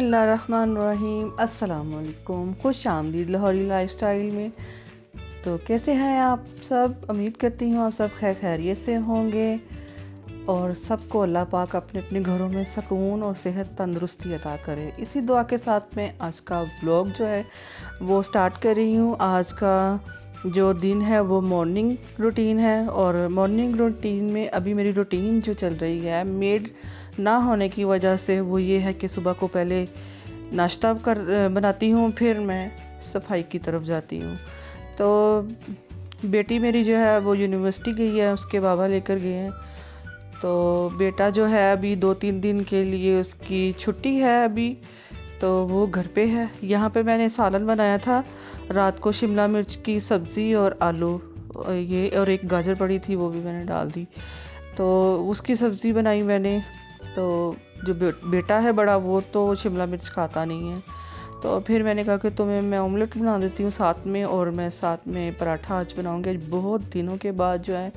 बिस्मिल्लाहिर्रहमानिर्रहीम। अस्सलामुअलैकुम। खुश आमदीद लाहौरी लाइफस्टाइल में। तो कैसे हैं आप सब? उम्मीद करती हूँ आप सब खैर खैरियत से होंगे और सबको अल्लाह पाक अपने अपने घरों में सुकून और सेहत तंदुरुस्ती अता करे। इसी दुआ के साथ में आज का व्लॉग जो है वो स्टार्ट कर रही हूँ। आज का जो दिन है वो मॉर्निंग रूटीन है और मॉर्निंग रूटीन में अभी मेरी रूटीन जो चल रही है मेड ना होने की वजह से वो ये है कि सुबह को पहले नाश्ता बनाती हूँ, फिर मैं सफाई की तरफ जाती हूँ। तो बेटी मेरी जो है वो यूनिवर्सिटी गई है, उसके बाबा लेकर गए हैं। तो बेटा जो है अभी 2-3 दिन के लिए उसकी छुट्टी है अभी, तो वो घर पे है। यहाँ पे मैंने सालन बनाया था रात को, शिमला मिर्च की सब्ज़ी और आलू ये और एक गाजर पड़ी थी वो भी मैंने डाल दी, तो उसकी सब्ज़ी बनाई मैंने। तो जो बेटा है बड़ा वो तो शिमला मिर्च खाता नहीं है, तो फिर मैंने कहा कि तुम्हें मैं ऑमलेट बना देती हूँ साथ में, और मैं साथ में पराठा आज बनाऊँगी। आज बहुत दिनों के बाद जो है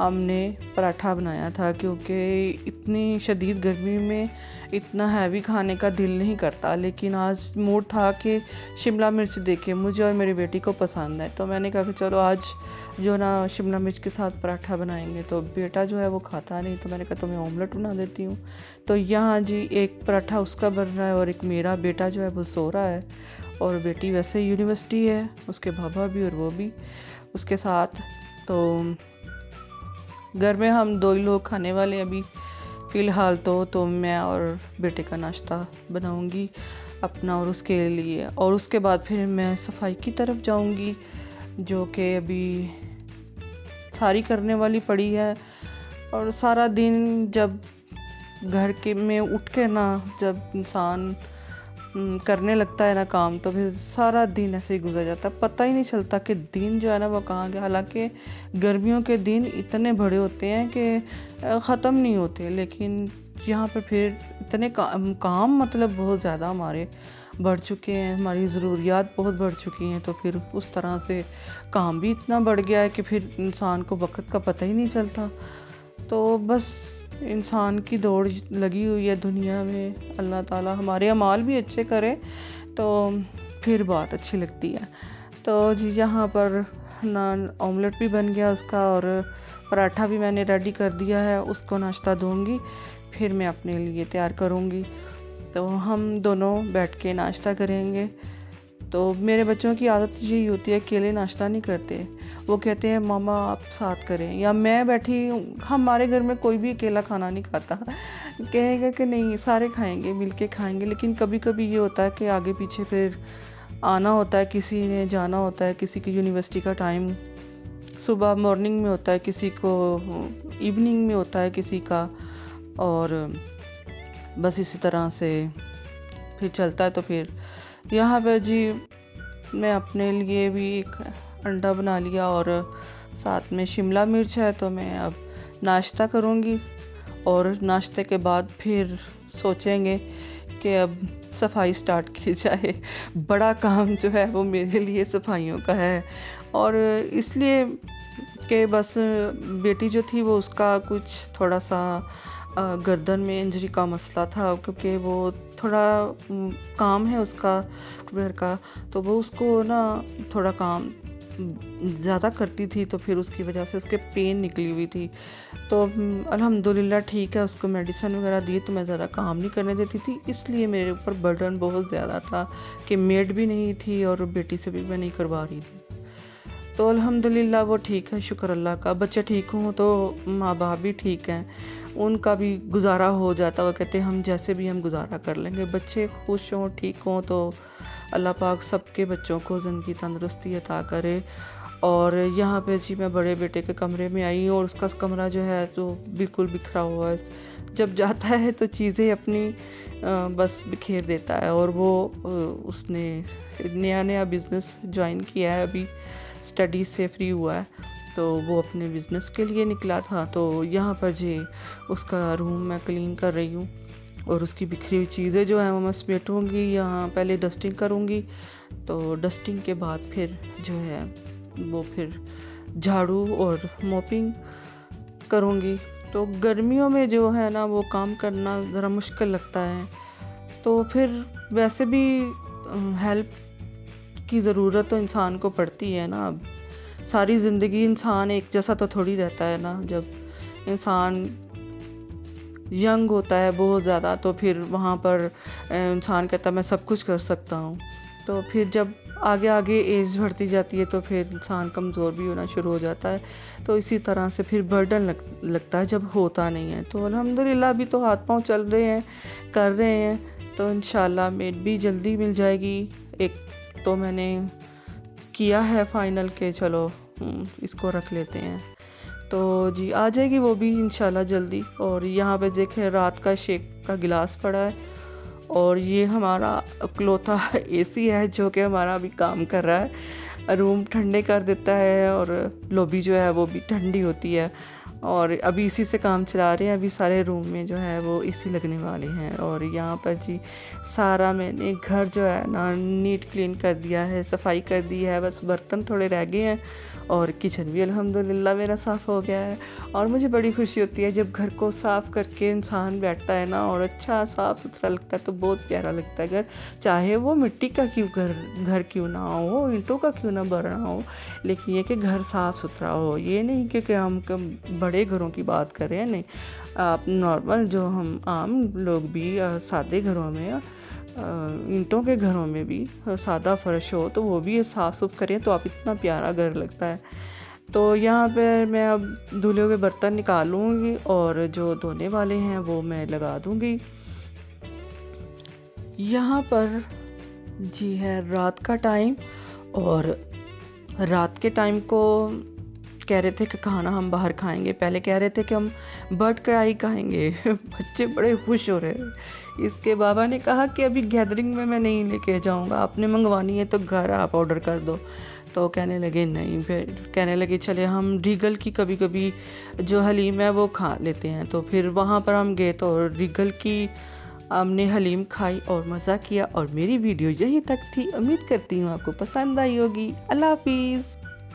हमने पराठा बनाया था, क्योंकि इतनी शदीद गर्मी में इतना हैवी खाने का दिल नहीं करता, लेकिन आज मूड था कि शिमला मिर्च देखे मुझे और मेरी बेटी को पसंद है, तो मैंने कहा कि चलो आज जो ना शिमला मिर्च के साथ पराठा बनाएंगे। तो बेटा जो है वो खाता नहीं, तो मैंने कहा तुम्हें ऑमलेट बना देती हूँ। तो यहाँ जी एक पराठा उसका बन रहा है और एक मेरा। बेटा जो है वो सो रहा है और बेटी वैसे यूनिवर्सिटी है, उसके बाबा भी और वो भी उसके साथ। तो घर में हम दो ही लोग खाने वाले अभी फ़िलहाल। तो मैं और बेटे का नाश्ता बनाऊंगी अपना और उसके लिए, और उसके बाद फिर मैं सफाई की तरफ जाऊंगी, जो कि अभी सारी करने वाली पड़ी है। और सारा दिन जब घर के में उठ के ना जब इंसान करने लगता है ना काम, तो फिर सारा दिन ऐसे ही गुजर जाता है, पता ही नहीं चलता कि दिन जो है ना वो कहाँ गया। हालांकि गर्मियों के दिन इतने बड़े होते हैं कि ख़त्म नहीं होते, लेकिन यहाँ पे फिर इतने काम मतलब बहुत ज़्यादा हमारे बढ़ चुके हैं, हमारी ज़रूरियात बहुत बढ़ चुकी हैं, तो फिर उस तरह से काम भी इतना बढ़ गया है कि फिर इंसान को वक्त का पता ही नहीं चलता। तो बस इंसान की दौड़ लगी हुई है दुनिया में। अल्लाह ताला हमारे अमाल भी अच्छे करे तो फिर बात अच्छी लगती है। तो जी यहाँ पर नान ऑमलेट भी बन गया उसका, और पराठा भी मैंने रेडी कर दिया है, उसको नाश्ता दूंगी, फिर मैं अपने लिए तैयार करूँगी। तो हम दोनों बैठ के नाश्ता करेंगे। तो मेरे बच्चों की आदत यही होती है, अकेले नाश्ता नहीं करते, वो कहते हैं मामा आप साथ करें या मैं बैठी। हमारे घर में कोई भी अकेला खाना नहीं खाता, कहेगा कि नहीं सारे खाएंगे मिलके खाएंगे। लेकिन कभी कभी ये होता है कि आगे पीछे फिर आना होता है, किसी ने जाना होता है, किसी की यूनिवर्सिटी का टाइम सुबह मॉर्निंग में होता है, किसी को इवनिंग में होता है किसी का, और बस इसी तरह से फिर चलता है। तो फिर यहाँ पे जी मैं अपने लिए भी एक अंडा बना लिया और साथ में शिमला मिर्च है, तो मैं अब नाश्ता करूँगी और नाश्ते के बाद फिर सोचेंगे कि अब सफाई स्टार्ट की जाए। बड़ा काम जो है वो मेरे लिए सफाइयों का है, और इसलिए कि बस बेटी जो थी वो उसका कुछ थोड़ा सा गर्दन में इंजरी का मसला था, क्योंकि वो थोड़ा काम है उसका घर का, तो वो उसको ना थोड़ा काम ज़्यादा करती थी, तो फिर उसकी वजह से उसके पेन निकली हुई थी। तो अल्हम्दुलिल्लाह ठीक है, उसको मेडिसिन वगैरह दी तो मैं ज़्यादा काम नहीं करने देती थी, इसलिए मेरे ऊपर बर्डन बहुत ज़्यादा था कि मेड भी नहीं थी और बेटी से भी मैं नहीं करवा रही थी। तो अल्हम्दुलिल्लाह वो ठीक है, शुक्र अल्लाह का। बच्चे ठीक हों तो माँ बाप भी ठीक हैं, उनका भी गुजारा हो जाता। वो कहते हैं हम जैसे भी हम गुजारा कर लेंगे, बच्चे खुश हों ठीक हों तो अल्लाह पाक सबके बच्चों को ज़िंदगी तंदुरुस्ती अता करे। और यहाँ पे जी मैं बड़े बेटे के कमरे में आई हूँ और उसका कमरा जो है तो बिल्कुल बिखरा हुआ है। जब जाता है तो चीज़ें अपनी बस बिखेर देता है, और वो उसने नया बिज़नेस ज्वाइन किया है, अभी स्टडीज़ से फ्री हुआ है, तो वो अपने बिज़नेस के लिए निकला था। तो यहाँ पर जी उसका रूम मैं क्लीन कर रही हूँ और उसकी बिखरी हुई चीज़ें जो हैं वो मैं समेटूँगी। यहाँ पहले डस्टिंग करूँगी, तो डस्टिंग के बाद फिर जो है वो फिर झाड़ू और मॉपिंग करूँगी। तो गर्मियों में जो है ना वो काम करना ज़रा मुश्किल लगता है, तो फिर वैसे भी हेल्प की ज़रूरत तो इंसान को पड़ती है ना। अब सारी ज़िंदगी इंसान एक जैसा तो थोड़ी रहता है ना। जब इंसान यंग होता है बहुत ज़्यादा, तो फिर वहाँ पर इंसान कहता है मैं सब कुछ कर सकता हूँ। तो फिर जब आगे आगे एज बढ़ती जाती है तो फिर इंसान कमज़ोर भी होना शुरू हो जाता है। तो इसी तरह से फिर बर्डन लगता है जब होता नहीं है। तो अल्हम्दुलिल्लाह अभी तो हाथ पांव चल रहे हैं, कर रहे हैं। तो इंशाल्लाह मेड भी जल्दी मिल जाएगी। एक तो मैंने किया है फाइनल के चलो इसको रख लेते हैं, तो जी आ जाएगी वो भी इंशाल्लाह जल्दी। और यहाँ पे देखें रात का शेक का गिलास पड़ा है, और ये हमारा इकलौता एसी है जो कि हमारा अभी काम कर रहा है, रूम ठंडे कर देता है और लॉबी जो है वो भी ठंडी होती है। और अभी इसी से काम चला रहे हैं। अभी सारे रूम में जो है वो एसी लगने वाले हैं। और यहाँ पर जी सारा मैंने घर जो है ना नीट क्लीन कर दिया है, सफाई कर दी है, बस बर्तन थोड़े रह गए हैं। और किचन भी अल्हम्दुलिल्लाह मेरा साफ़ हो गया है। और मुझे बड़ी खुशी होती है जब घर को साफ़ करके इंसान बैठता है ना और अच्छा साफ़ सुथरा लगता है, तो बहुत प्यारा लगता है घर। चाहे वो मिट्टी का क्यों घर क्यों ना हो, ईंटों का क्यों ना बना हो, लेकिन ये कि घर साफ़ सुथरा हो। ये नहीं कि हम बड़े घरों की बात कर रहे हैं, नहीं, आप नॉर्मल जो हम आम लोग भी सादे घरों में, ईंटों के घरों में भी सादा फर्श हो तो वो भी साफ़ सुफ करें तो आप इतना प्यारा घर लगता है। तो यहाँ पे मैं अब धुले हुए बर्तन निकालूंगी और जो धोने वाले हैं वो मैं लगा दूंगी। यहाँ पर जी है रात का टाइम, और रात के टाइम को कह रहे थे कि खाना हम बाहर खाएंगे। पहले कह रहे थे कि हम बर्ड कढ़ाई खाएंगे बच्चे बड़े खुश हो रहे हैं। इसके बाबा ने कहा कि अभी गैदरिंग में मैं नहीं लेके जाऊंगा, आपने मंगवानी है तो घर आप ऑर्डर कर दो। तो कहने लगे नहीं, फिर कहने लगे चले हम रीगल की कभी कभी जो हलीम है वो खा लेते हैं। तो फिर वहाँ पर हम गए तो रीगल की हमने हलीम खाई और मज़ा किया। और मेरी वीडियो यहीं तक थी। उम्मीद करती हूँ आपको पसंद आई होगी। अल्लाह हाफिज़।